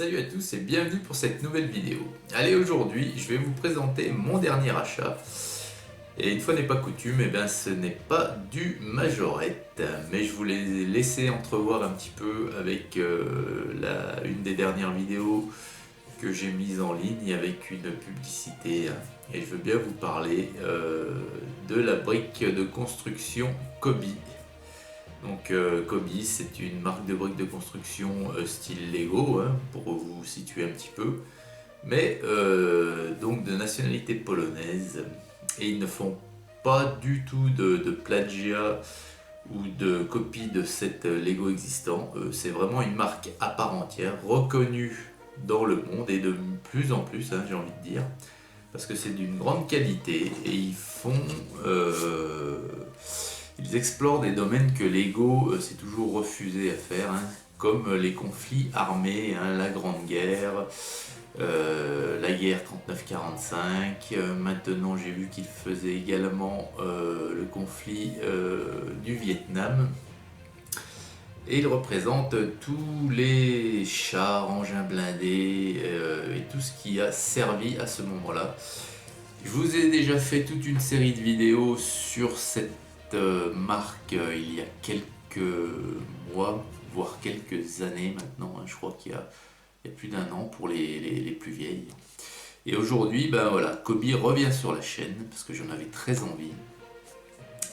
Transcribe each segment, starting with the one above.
Salut à tous et bienvenue pour cette nouvelle vidéo. Allez, aujourd'hui je vais vous présenter mon dernier achat. Et une fois n'est pas coutume, ce n'est pas du Majorette, mais je voulais laisser entrevoir un petit peu avec une des dernières vidéos que j'ai mise en ligne avec une publicité. Et je veux bien vous parler de la brique de construction Coby. Donc Coby, c'est une marque de briques de construction style Lego, pour vous situer un petit peu, mais donc de nationalité polonaise, et ils ne font pas du tout de plagiat ou de copie de cette Lego existant. C'est vraiment une marque à part entière, reconnue dans le monde et de plus en plus, j'ai envie de dire, parce que c'est d'une grande qualité et ils explorent des domaines que Lego s'est toujours refusé à faire, comme les conflits armés, la Grande Guerre, la guerre 39-45. Maintenant, j'ai vu qu'ils faisaient également le conflit du Vietnam. Et ils représentent tous les chars, engins blindés et tout ce qui a servi à ce moment-là. Je vous ai déjà fait toute une série de vidéos sur cette marque il y a quelques mois, voire quelques années maintenant. Je crois qu'il y a plus d'un an pour les plus vieilles. Et aujourd'hui, voilà, Coby revient sur la chaîne parce que j'en avais très envie.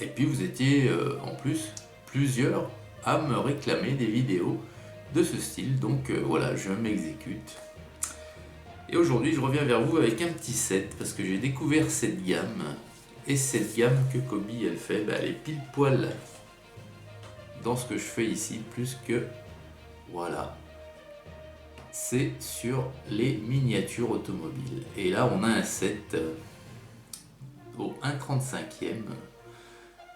Et puis vous étiez en plus plusieurs à me réclamer des vidéos de ce style. Donc voilà, je m'exécute. Et aujourd'hui, je reviens vers vous avec un petit set parce que j'ai découvert cette gamme. Et cette gamme que Coby elle fait, elle est pile poil dans ce que je fais ici, plus que voilà. C'est sur les miniatures automobiles. Et là, on a un set au 1/35e.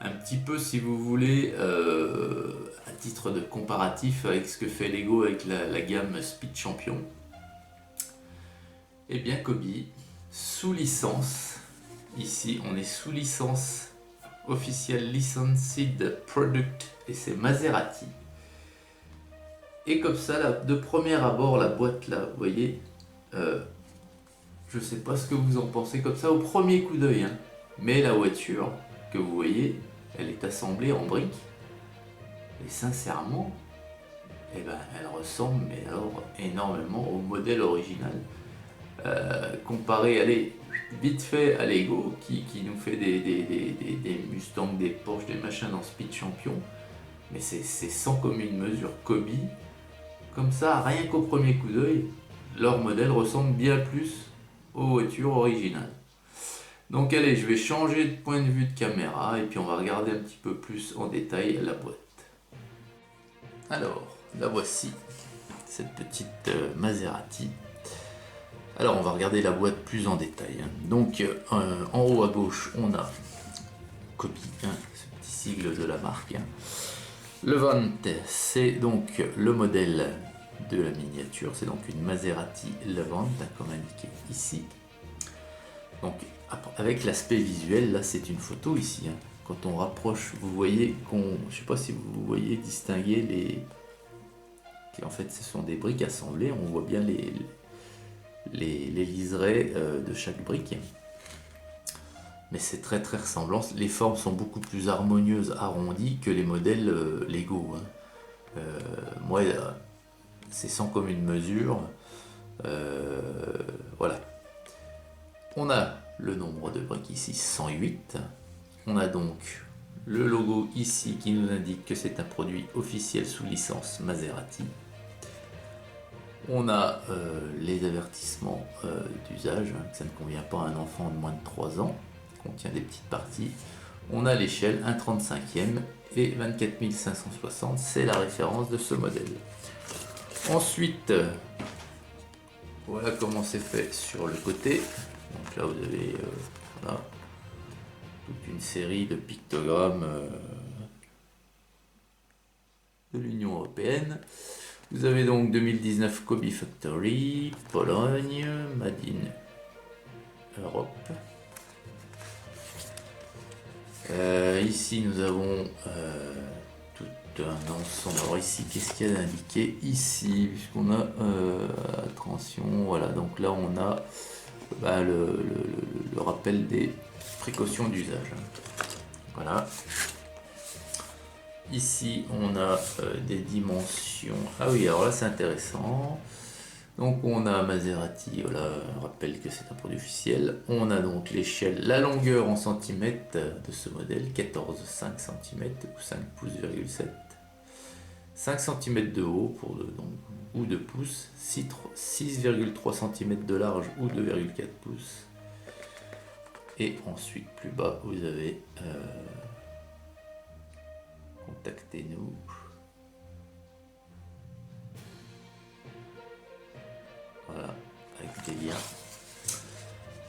Un petit peu, si vous voulez, à titre de comparatif avec ce que fait Lego avec la gamme Speed Champion. Et bien Coby, sous licence, ici on est sous licence officielle Licensed Product et c'est Maserati. Et comme ça, là, de premier abord, la boîte là, vous voyez, je sais pas ce que vous en pensez comme ça au premier coup d'œil, mais la voiture que vous voyez, elle est assemblée en briques et sincèrement, elle ressemble mais alors énormément au modèle original. Comparé, allez, vite fait à Lego qui nous fait des Mustangs, des Porsche, des machins dans Speed Champion, mais c'est sans commune mesure. Coby, comme ça, rien qu'au premier coup d'œil, leur modèle ressemble bien plus aux voitures originales. Donc allez, je vais changer de point de vue de caméra et puis on va regarder un petit peu plus en détail la boîte. Alors, la voici, cette petite Maserati. Alors on va regarder la boîte plus en détail. Donc en haut à gauche on a Coby, ce petit sigle de la marque. Levante, c'est donc le modèle de la miniature, c'est donc une Maserati Levante comme indiqué ici. Donc avec l'aspect visuel, là c'est une photo ici. Quand on rapproche, vous voyez je sais pas si vous voyez distinguer en fait ce sont des briques assemblées, on voit bien les liserés de chaque brique, mais c'est très ressemblant. Les formes sont beaucoup plus harmonieuses, arrondies que les modèles Lego. Moi, c'est sans commune mesure. Voilà. On a le nombre de briques ici, 108. On a donc le logo ici qui nous indique que c'est un produit officiel sous licence Maserati. On a les avertissements d'usage, que ça ne convient pas à un enfant de moins de 3 ans, contient des petites parties. On a l'échelle 1/35e et 24 560, c'est la référence de ce modèle. Ensuite, voilà comment c'est fait sur le côté. Donc là vous avez voilà, toute une série de pictogrammes de l'Union Européenne. Vous avez donc 2019 Coby Factory, Pologne, Made in Europe. Ici nous avons tout un ensemble. Alors ici, qu'est-ce qu'il y a d'indiqué ici? Puisqu'on a compréhension. Voilà, donc là on a le rappel des précautions d'usage. Voilà. Ici on a des dimensions. Ah oui, alors là c'est intéressant. Donc on a Maserati, voilà, on rappelle que c'est un produit officiel. On a donc l'échelle, la longueur en centimètres de ce modèle, 14,5 cm ou 5 pouces,7. 5 cm de haut ou 2 pouces, 6,3 cm de large ou 2,4 pouces. Et ensuite plus bas vous avez contactez-nous. Voilà, avec des liens.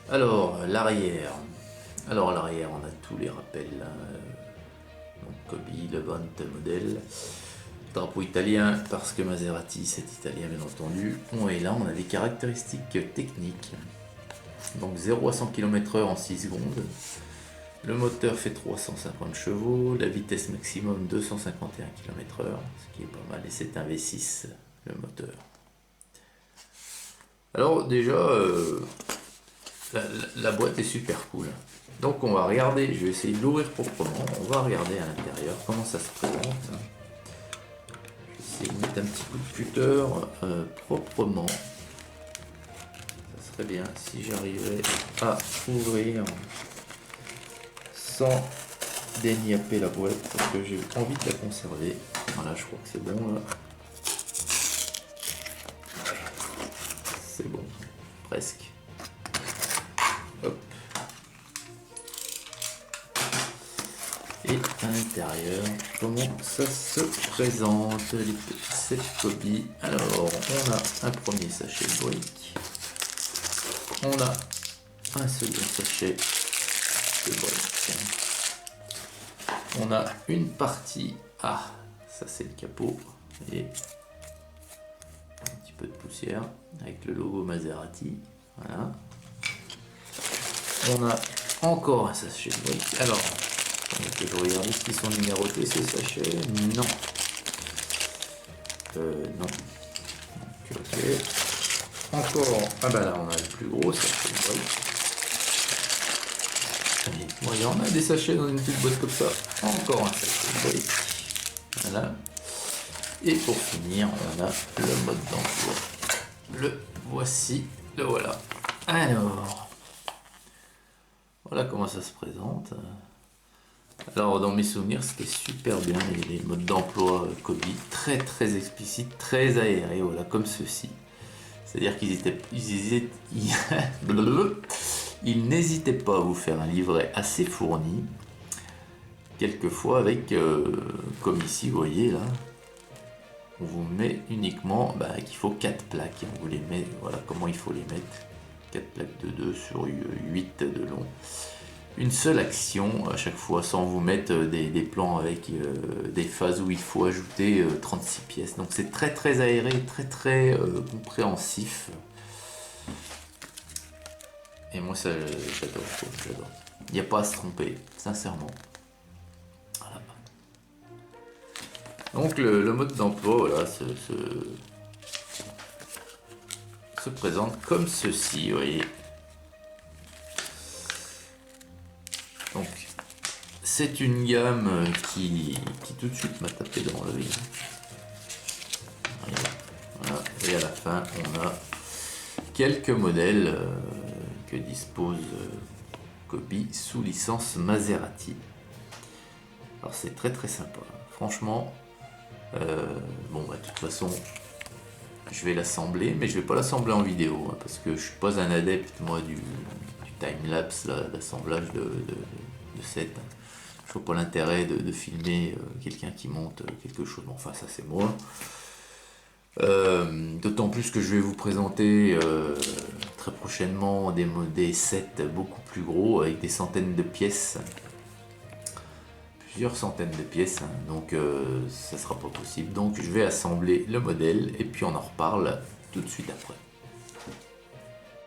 Alors l'arrière. Alors l'arrière, on a tous les rappels. Donc Kobe, Levant modèle. Drapeau italien, parce que Maserati c'est italien bien entendu. Et là on a des caractéristiques techniques. Donc 0 à 100 km/h en 6 secondes. Le moteur fait 350 chevaux. La vitesse maximum 251 km/h, ce qui est pas mal. Et c'est un V6 le moteur. Alors déjà, la boîte est super cool. Donc on va regarder, je vais essayer de l'ouvrir proprement. On va regarder à l'intérieur comment ça se présente. Je vais essayer de mettre un petit coup de cutter proprement. Ça serait bien si j'arrivais à ouvrir sans déniapper la boîte parce que j'ai envie de la conserver. Voilà, je crois que c'est bon là. C'est bon, presque. Hop. Et à l'intérieur, comment ça se présente, les petits sets Kobe. Alors, on a un premier sachet de briques. On a un second sachet de briques. On a une partie. Ah, ça c'est le capot. Et un petit peu de poussière avec le logo Maserati. Voilà. On a encore un sachet de briques. Alors, je vais regarder s'ils sont numérotés ces sachets. Non. Non. Donc, ok. Encore. Ah bah là on a le plus gros sachet de briques. Bon, il y en a des sachets dans une petite boîte comme ça. Encore un sachet de briques. Voilà. Et pour finir, on a le mode d'emploi. Le voici. Le voilà. Alors. Voilà comment ça se présente. Alors dans mes souvenirs c'était super bien les modes d'emploi Kobe, très très explicites, très aérés, voilà comme ceci. C'est-à-dire ils n'hésitaient pas à vous faire un livret assez fourni, quelquefois avec, comme ici vous voyez là, on vous met uniquement qu'il faut 4 plaques, on vous les met, voilà comment il faut les mettre, 4 plaques de 2 sur 8 de long. Une seule action à chaque fois sans vous mettre des plans avec des phases où il faut ajouter 36 pièces. Donc c'est très très aéré, très très compréhensif. Et moi ça j'adore, j'adore. Il n'y a pas à se tromper, sincèrement. Voilà. Donc le mode d'emploi voilà, se présente comme ceci, vous voyez. Donc, c'est une gamme qui tout de suite m'a tapé dans l'œil. Voilà. Et à la fin, on a quelques modèles que dispose Kobe sous licence Maserati. Alors, c'est très très sympa. Franchement, bon, de toute façon, je vais l'assembler, mais je vais pas l'assembler en vidéo hein, parce que je suis pas un adepte, moi, du time-lapse, l'assemblage de set. Je vois pas l'intérêt de filmer quelqu'un qui monte quelque chose. Bon, enfin, ça c'est moi. D'autant plus que je vais vous présenter très prochainement des sets beaucoup plus gros avec des centaines de pièces. Plusieurs centaines de pièces. Hein, donc, ça sera pas possible. Donc, je vais assembler le modèle et puis on en reparle tout de suite après.